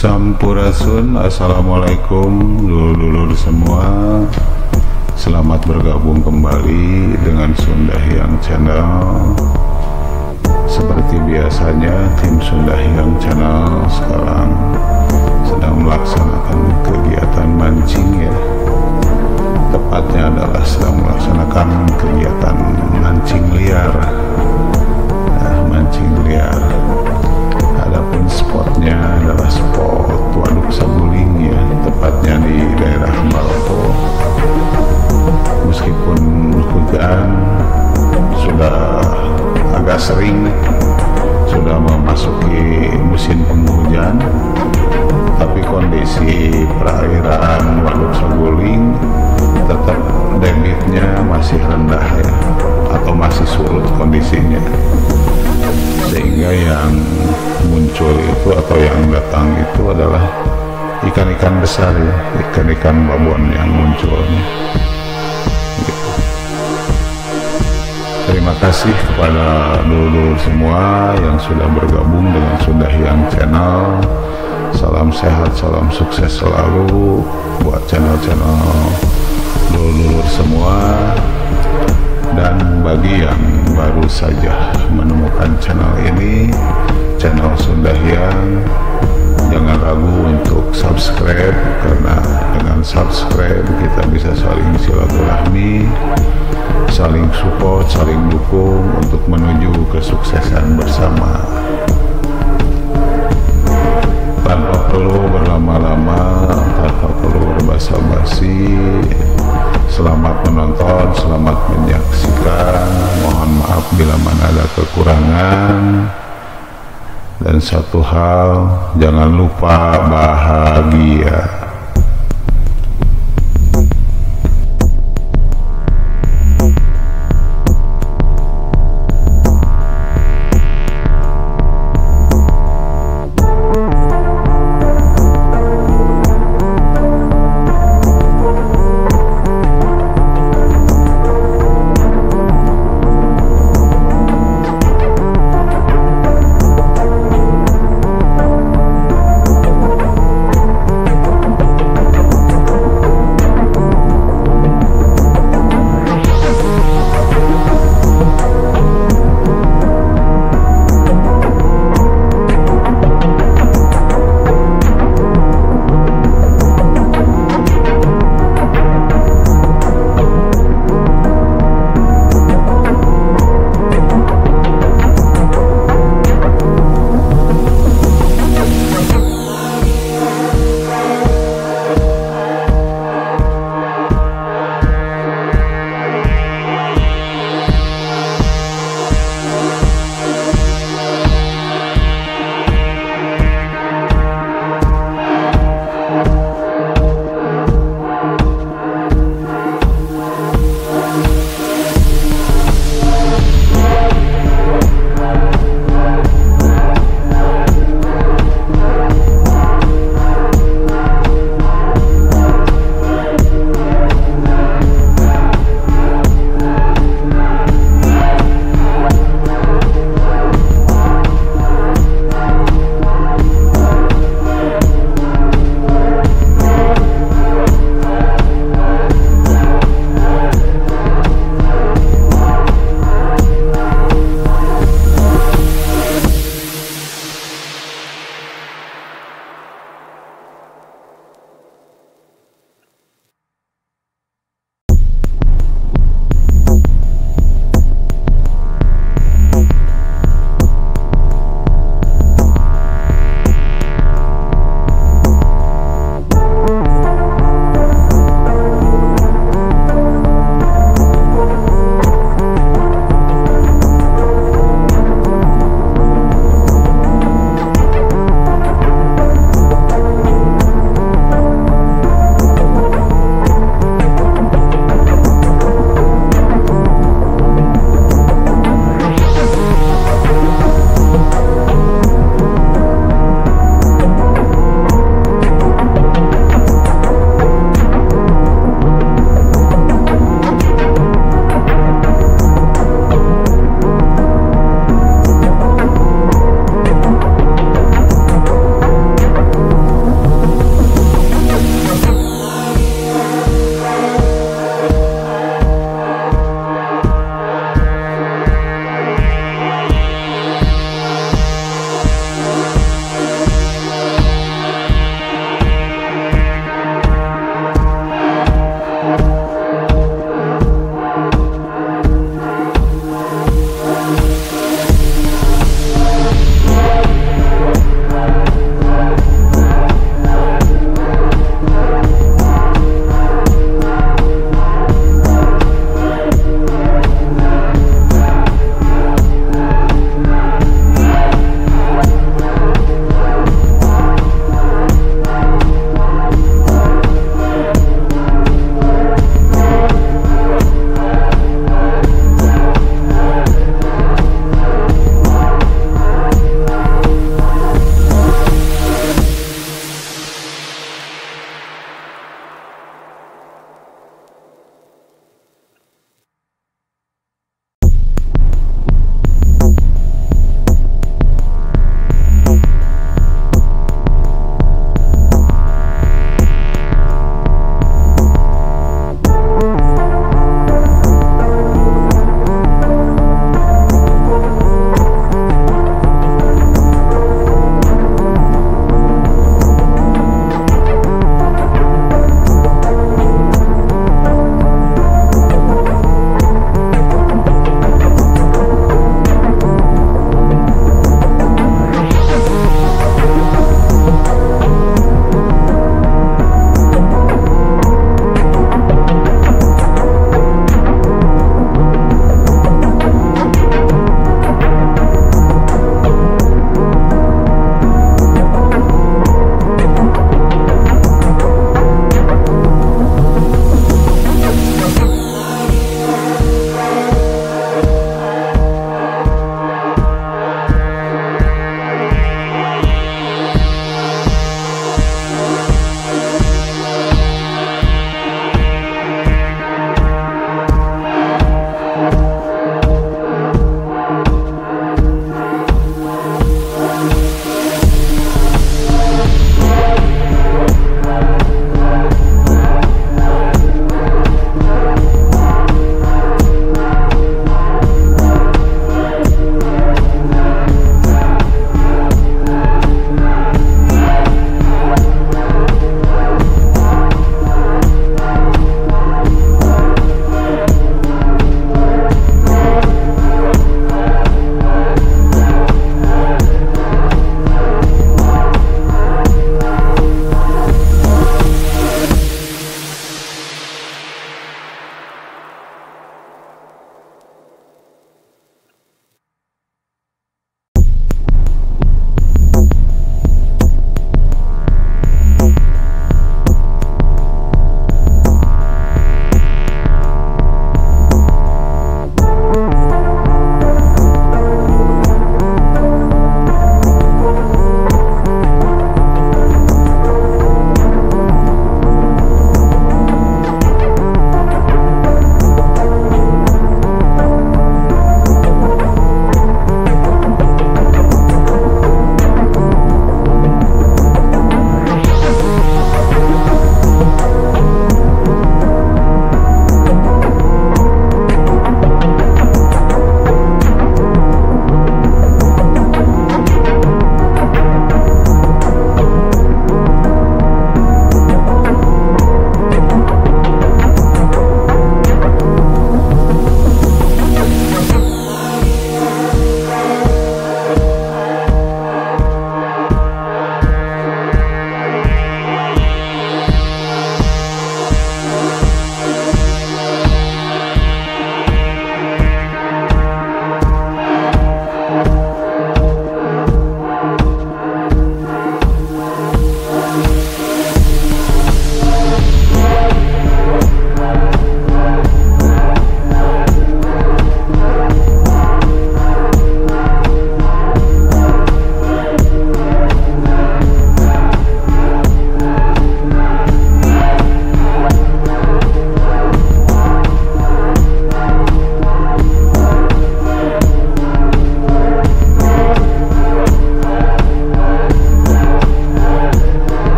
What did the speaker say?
Sampurasun, assalamualaikum dulur-dulur semua. Selamat bergabung kembali dengan Sunda Hyang Channel. Seperti biasanya, tim Sunda Hyang Channel sekarang sedang melaksanakan kegiatan mancing ya. Tepatnya adalah sedang melaksanakan kegiatan mancing liar. Mancing liar. Adapun spotnya adalah spot Waduk Saguling ya, tepatnya di daerah Maroto. Meskipun hujan sudah agak sering, sudah memasuki musim penghujan, tapi kondisi perairan Waduk Saguling tetap debitnya masih rendah ya, atau masih surut kondisinya, sehingga yang muncul itu atau yang datang itu adalah ikan-ikan besar ya, ikan-ikan babon yang munculnya gitu. Terima kasih kepada dulur-dulur semua yang sudah bergabung dengan Sunda Hyang Channel. Salam sehat, salam sukses selalu buat channel-channel dulur-dulur semua. Dan bagi yang baru saja menemukan channel ini, channel Sunda Hyang, jangan ragu untuk subscribe, karena dengan subscribe kita bisa saling silaturahmi, saling support, saling dukung untuk menuju kesuksesan bersama. Tanpa perlu berlama-lama, tanpa perlu berbasa-basi, selamat menonton, selamat menyaksikan. Mohon maaf bila mana ada kekurangan. Dan satu hal, jangan lupa bahagia.